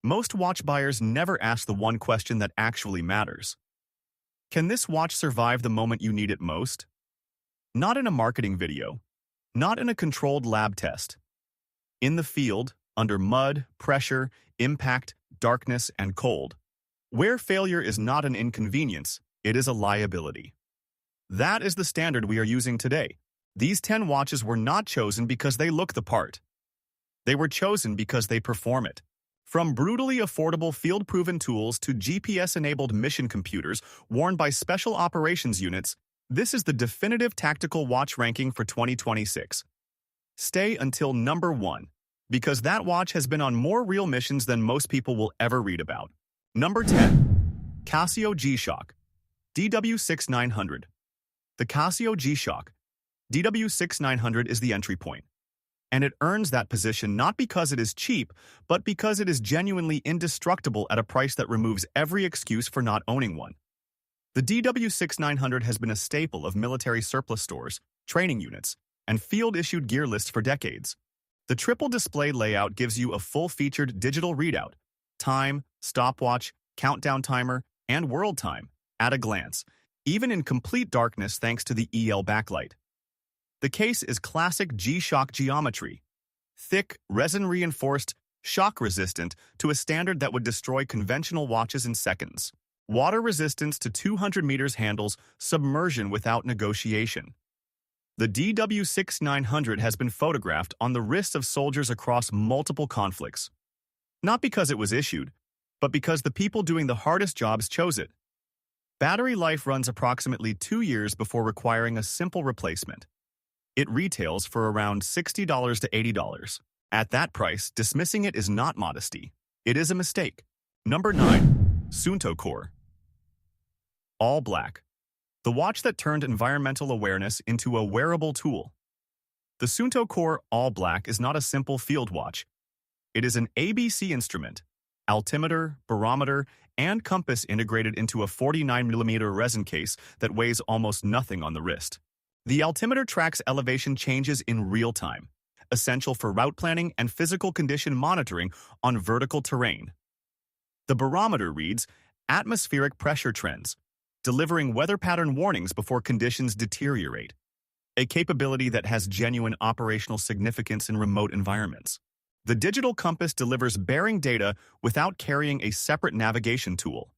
Most watch buyers never ask the one question that actually matters. Can this watch survive the moment you need it most? Not in a marketing video. Not in a controlled lab test. In the field, under mud, pressure, impact, darkness, and cold. Where failure is not an inconvenience, it is a liability. That is the standard we are using today. These 10 watches were not chosen because they look the part. They were chosen because they perform it. From brutally affordable field-proven tools to GPS-enabled mission computers worn by special operations units, this is the definitive tactical watch ranking for 2026. Stay until number 1, because that watch has been on more real missions than most people will ever read about. Number 10. Casio G-Shock DW6900. The Casio G-Shock DW6900 is the entry point. And it earns that position not because it is cheap, but because it is genuinely indestructible at a price that removes every excuse for not owning one. The DW6900 has been a staple of military surplus stores, training units, and field-issued gear lists for decades. The triple display layout gives you a full-featured digital readout, time, stopwatch, countdown timer, and world time, at a glance, even in complete darkness thanks to the EL backlight. The case is classic G-Shock geometry, thick, resin-reinforced, shock-resistant to a standard that would destroy conventional watches in seconds. Water resistance to 200 meters handles submersion without negotiation. The DW6900 has been photographed on the wrists of soldiers across multiple conflicts. Not because it was issued, but because the people doing the hardest jobs chose it. Battery life runs approximately 2 years before requiring a simple replacement. It retails for around $60 to $80. At that price, dismissing it is not modesty. It is a mistake. Number 9. Suunto Core. All black. The watch that turned environmental awareness into a wearable tool. The Suunto Core All Black is not a simple field watch. It is an ABC instrument, altimeter, barometer, and compass integrated into a 49mm resin case that weighs almost nothing on the wrist. The altimeter tracks elevation changes in real time, essential for route planning and physical condition monitoring on vertical terrain. The barometer reads atmospheric pressure trends, delivering weather pattern warnings before conditions deteriorate, a capability that has genuine operational significance in remote environments. The digital compass delivers bearing data without carrying a separate navigation tool.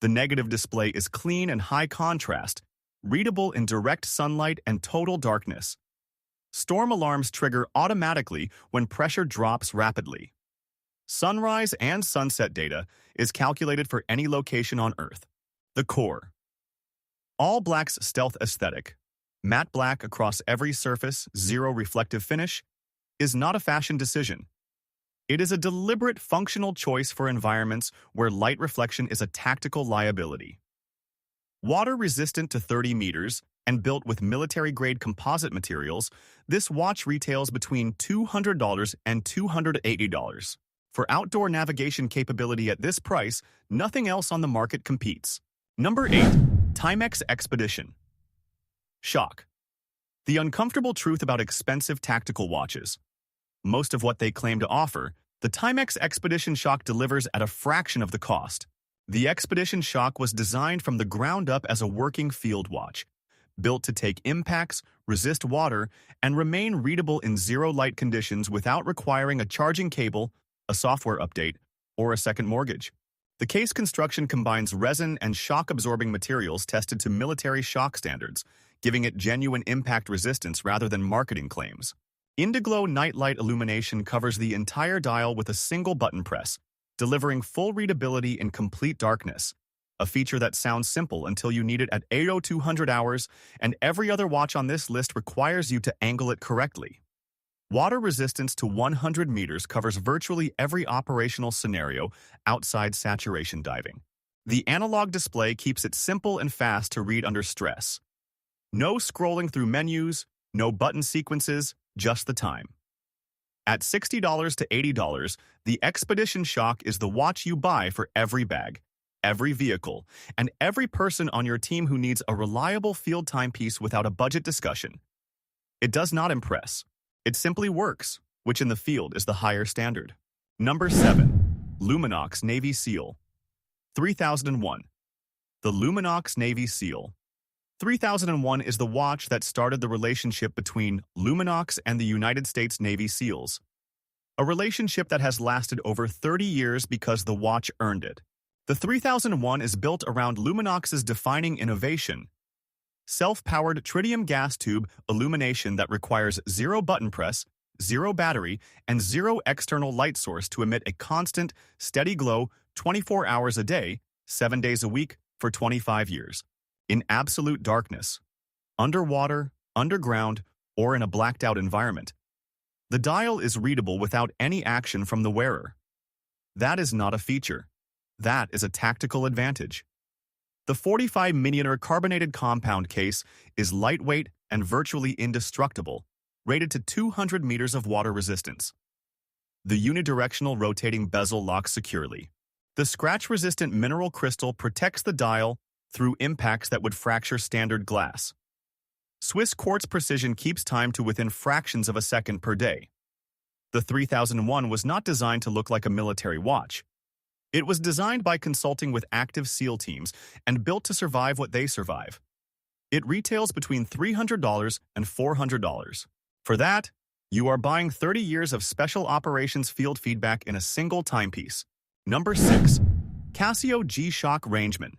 The negative display is clean and high contrast, readable in direct sunlight and total darkness. Storm alarms trigger automatically when pressure drops rapidly. Sunrise and sunset data is calculated for any location on Earth. The Core. All Black's stealth aesthetic, matte black across every surface, zero reflective finish, is not a fashion decision. It is a deliberate functional choice for environments where light reflection is a tactical liability. Water-resistant to 30 meters and built with military-grade composite materials, this watch retails between $200 and $280. For outdoor navigation capability at this price, nothing else on the market competes. Number 8. Timex Expedition. Shock. The uncomfortable truth about expensive tactical watches. Most of what they claim to offer, the Timex Expedition Shock delivers at a fraction of the cost. The Expedition Shock was designed from the ground up as a working field watch, built to take impacts, resist water, and remain readable in zero-light conditions without requiring a charging cable, a software update, or a second mortgage. The case construction combines resin and shock-absorbing materials tested to military shock standards, giving it genuine impact resistance rather than marketing claims. Indiglow nightlight illumination covers the entire dial with a single button press, delivering full readability in complete darkness, a feature that sounds simple until you need it at 8:0200 hours, and every other watch on this list requires you to angle it correctly. Water resistance to 100 meters covers virtually every operational scenario outside saturation diving. The analog display keeps it simple and fast to read under stress. No scrolling through menus, no button sequences, just the time. At $60 to $80, the Expedition Shock is the watch you buy for every bag, every vehicle, and every person on your team who needs a reliable field timepiece without a budget discussion. It does not impress. It simply works, which in the field is the higher standard. Number 7. Luminox Navy SEAL 3001. The Luminox Navy SEAL 3001 is the watch that started the relationship between Luminox and the United States Navy SEALs, a relationship that has lasted over 30 years because the watch earned it. The 3001 is built around Luminox's defining innovation, self-powered tritium gas tube illumination that requires zero button press, zero battery, and zero external light source to emit a constant, steady glow 24 hours a day, 7 days a week, for 25 years. In absolute darkness, underwater, underground, or in a blacked-out environment. The dial is readable without any action from the wearer. That is not a feature. That is a tactical advantage. The 45mm carbonated compound case is lightweight and virtually indestructible, rated to 200 meters of water resistance. The unidirectional rotating bezel locks securely. The scratch-resistant mineral crystal protects the dial through impacts that would fracture standard glass. Swiss quartz precision keeps time to within fractions of a second per day. The 3001 was not designed to look like a military watch. It was designed by consulting with active SEAL teams and built to survive what they survive. It retails between $300 and $400. For that, you are buying 30 years of special operations field feedback in a single timepiece. Number 6. Casio G-Shock Rangeman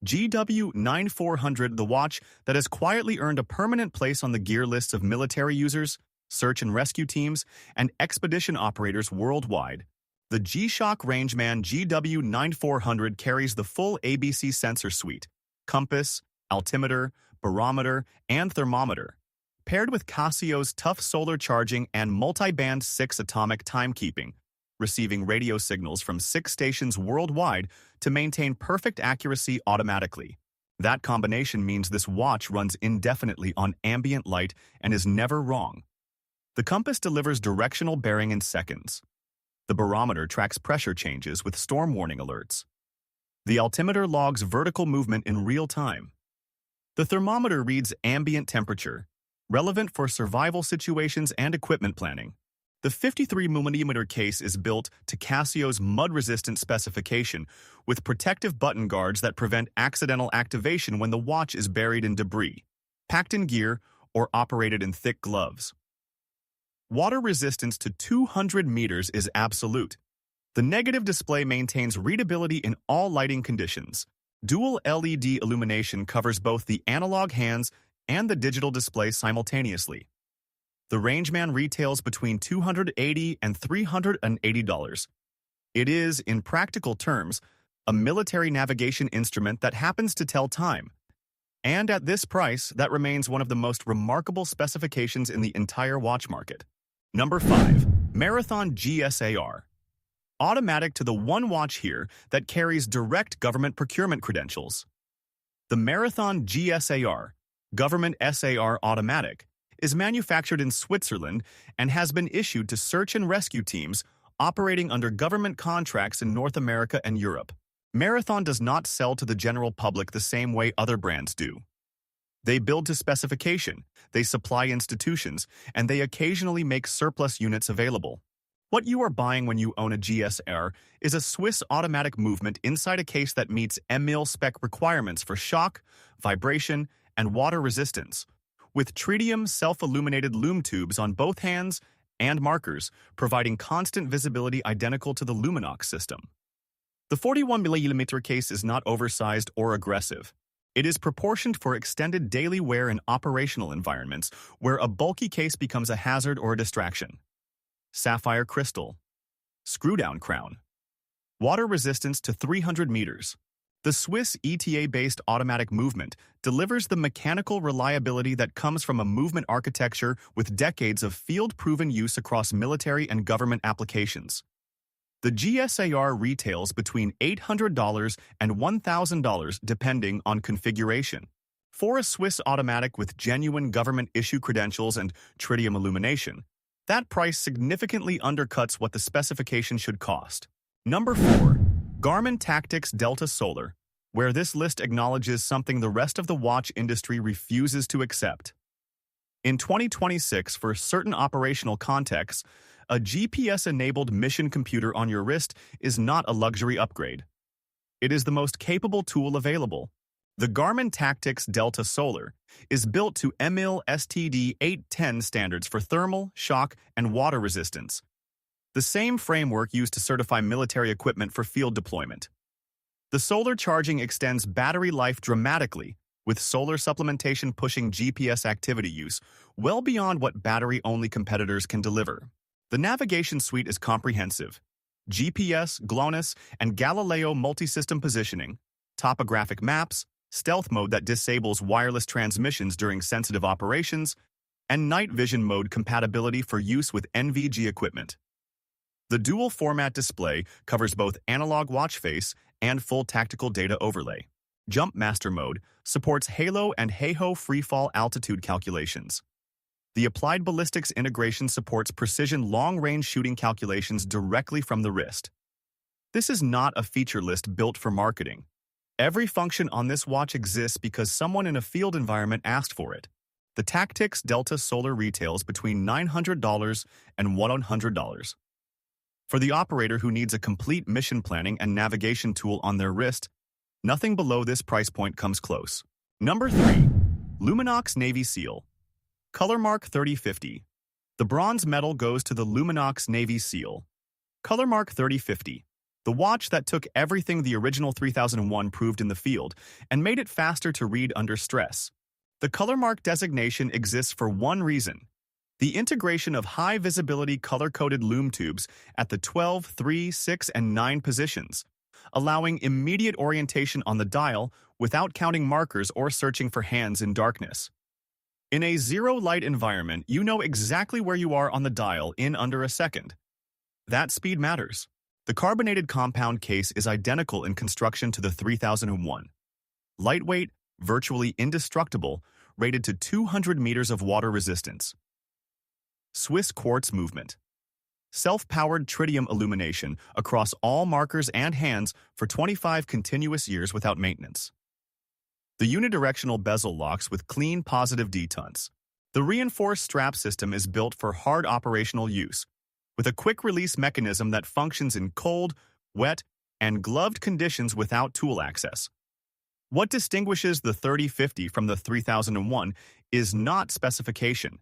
GW9400, the watch that has quietly earned a permanent place on the gear lists of military users, search and rescue teams, and expedition operators worldwide. The G-Shock Rangeman GW9400 carries the full ABC sensor suite, compass, altimeter, barometer, and thermometer, paired with Casio's tough solar charging and multi-band 6 atomic timekeeping, receiving radio signals from 6 stations worldwide to maintain perfect accuracy automatically. That combination means this watch runs indefinitely on ambient light and is never wrong. The compass delivers directional bearing in seconds. The barometer tracks pressure changes with storm warning alerts. The altimeter logs vertical movement in real time. The thermometer reads ambient temperature, relevant for survival situations and equipment planning. The 53mm case is built to Casio's mud-resistant specification with protective button guards that prevent accidental activation when the watch is buried in debris, packed in gear, or operated in thick gloves. Water resistance to 200 meters is absolute. The negative display maintains readability in all lighting conditions. Dual LED illumination covers both the analog hands and the digital display simultaneously. The Rangeman retails between $280 and $380. It is, in practical terms, a military navigation instrument that happens to tell time. And at this price, that remains one of the most remarkable specifications in the entire watch market. Number 5. Marathon GSAR. Automatic to the one watch here that carries direct government procurement credentials. The Marathon GSAR, Government SAR Automatic, is manufactured in Switzerland and has been issued to search and rescue teams operating under government contracts in North America and Europe. Marathon does not sell to the general public the same way other brands do. They build to specification, they supply institutions, and they occasionally make surplus units available. What you are buying when you own a GSAR is a Swiss automatic movement inside a case that meets MIL spec requirements for shock, vibration, and water resistance, with tritium self-illuminated lume tubes on both hands and markers, providing constant visibility identical to the Luminox system. The 41mm case is not oversized or aggressive. It is proportioned for extended daily wear in operational environments where a bulky case becomes a hazard or a distraction. Sapphire crystal. Screw-down crown. Water resistance to 300 meters. The Swiss ETA-based automatic movement delivers the mechanical reliability that comes from a movement architecture with decades of field-proven use across military and government applications. The GSAR retails between $800 and $1,000 depending on configuration. For a Swiss automatic with genuine government-issue credentials and tritium illumination, that price significantly undercuts what the specification should cost. Number 4. Garmin Tactix Delta Solar, where this list acknowledges something the rest of the watch industry refuses to accept. In 2026, for certain operational contexts, a GPS-enabled mission computer on your wrist is not a luxury upgrade. It is the most capable tool available. The Garmin Tactix Delta Solar is built to EMIL STD 810 standards for thermal, shock, and water resistance, the same framework used to certify military equipment for field deployment. The solar charging extends battery life dramatically, with solar supplementation pushing GPS activity use well beyond what battery-only competitors can deliver. The navigation suite is comprehensive. GPS, GLONASS, and Galileo multi-system positioning, topographic maps, stealth mode that disables wireless transmissions during sensitive operations, and night vision mode compatibility for use with NVG equipment. The dual-format display covers both analog watch face and full tactical data overlay. Jumpmaster mode supports halo and HAHO freefall altitude calculations. The Applied Ballistics integration supports precision long-range shooting calculations directly from the wrist. This is not a feature list built for marketing. Every function on this watch exists because someone in a field environment asked for it. The Tactix Delta Solar retails between $900 and $100. For the operator who needs a complete mission planning and navigation tool on their wrist, nothing below this price point comes close. Number 3. Luminox Navy Seal. Colormark 3050. The bronze medal goes to the Luminox Navy Seal. Colormark 3050. The watch that took everything the original 3001 proved in the field and made it faster to read under stress. The Colormark designation exists for one reason: the integration of high-visibility color-coded lume tubes at the 12, 3, 6, and 9 positions, allowing immediate orientation on the dial without counting markers or searching for hands in darkness. In a zero-light environment, you know exactly where you are on the dial in under a second. That speed matters. The carbonated compound case is identical in construction to the 3001. Lightweight, virtually indestructible, rated to 200 meters of water resistance. Swiss quartz movement. Self-powered tritium illumination across all markers and hands for 25 continuous years without maintenance. The unidirectional bezel locks with clean positive detents. The reinforced strap system is built for hard operational use, with a quick-release mechanism that functions in cold, wet, and gloved conditions without tool access. What distinguishes the 3050 from the 3001 is not specification.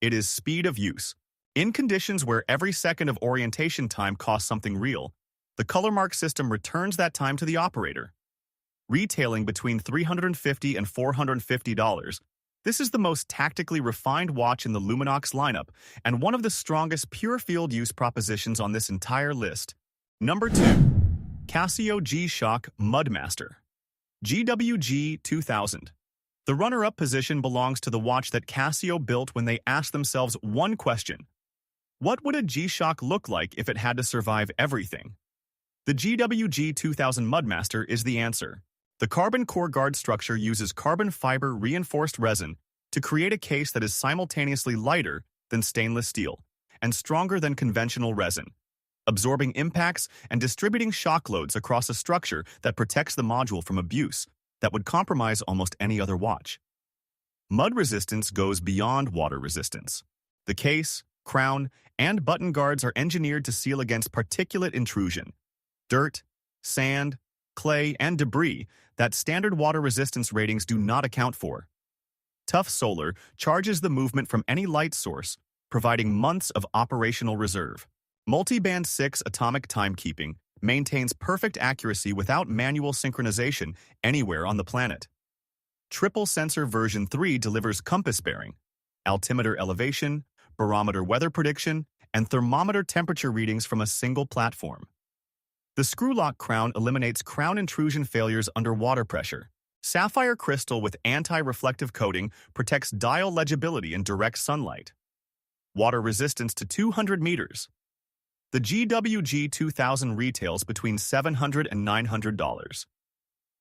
It is speed of use. In conditions where every second of orientation time costs something real, the Colormark system returns that time to the operator. Retailing between $350 and $450, this is the most tactically refined watch in the Luminox lineup and one of the strongest pure field use propositions on this entire list. Number 2. Casio G-Shock Mudmaster. GWG 2000. The runner-up position belongs to the watch that Casio built when they asked themselves one question: what would a G-Shock look like if it had to survive everything? The GWG 2000 Mudmaster is the answer. The carbon core guard structure uses carbon fiber reinforced resin to create a case that is simultaneously lighter than stainless steel and stronger than conventional resin, absorbing impacts and distributing shock loads across a structure that protects the module from abuse that would compromise almost any other watch. Mud resistance goes beyond water resistance. The case, crown, and button guards are engineered to seal against particulate intrusion, dirt, sand, clay, and debris that standard water resistance ratings do not account for. Tough Solar charges the movement from any light source, providing months of operational reserve. Multiband 6 atomic timekeeping maintains perfect accuracy without manual synchronization anywhere on the planet. Triple Sensor version 3 delivers compass bearing, altimeter elevation, barometer weather prediction, and thermometer temperature readings from a single platform. The screw-lock crown eliminates crown intrusion failures under water pressure. Sapphire crystal with anti-reflective coating protects dial legibility in direct sunlight. Water resistance to 200 meters. The GWG 2000 retails between $700 and $900.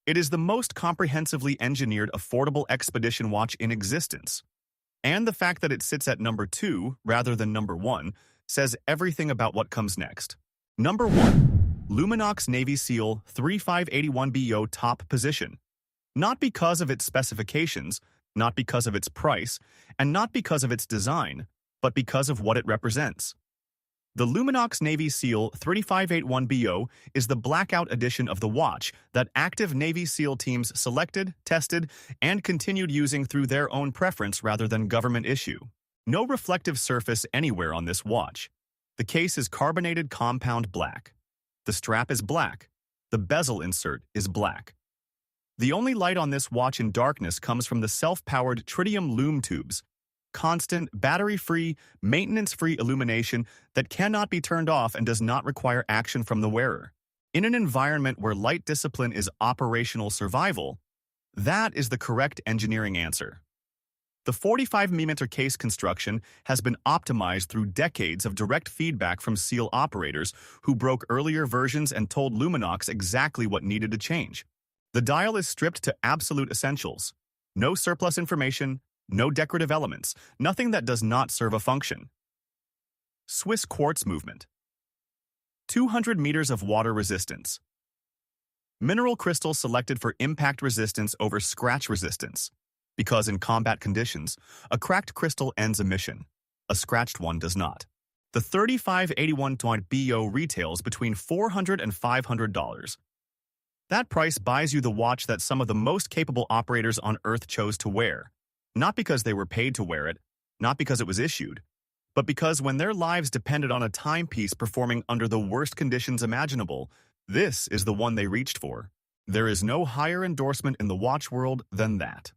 It is the most comprehensively engineered affordable expedition watch in existence. And the fact that it sits at number 2 rather than number 1 says everything about what comes next. Number 1. Luminox Navy Seal 3581BO top position. Not because of its specifications, not because of its price, and not because of its design, but because of what it represents. The Luminox Navy SEAL 3581BO is the blackout edition of the watch that active Navy SEAL teams selected, tested, and continued using through their own preference rather than government issue. No reflective surface anywhere on this watch. The case is carbonated compound black. The strap is black. The bezel insert is black. The only light on this watch in darkness comes from the self-powered tritium lume tubes, constant, battery-free, maintenance-free illumination that cannot be turned off and does not require action from the wearer. In an environment where light discipline is operational survival, that is the correct engineering answer. The 45mm case construction has been optimized through decades of direct feedback from SEAL operators who broke earlier versions and told Luminox exactly what needed to change. The dial is stripped to absolute essentials. No surplus information, no decorative elements, nothing that does not serve a function. Swiss quartz movement. 200 meters of water resistance. Mineral crystal selected for impact resistance over scratch resistance. Because in combat conditions, a cracked crystal ends a mission. A scratched one does not. The 3581.BO retails between $400 and $500. That price buys you the watch that some of the most capable operators on Earth chose to wear. Not because they were paid to wear it, not because it was issued, but because when their lives depended on a timepiece performing under the worst conditions imaginable, this is the one they reached for. There is no higher endorsement in the watch world than that.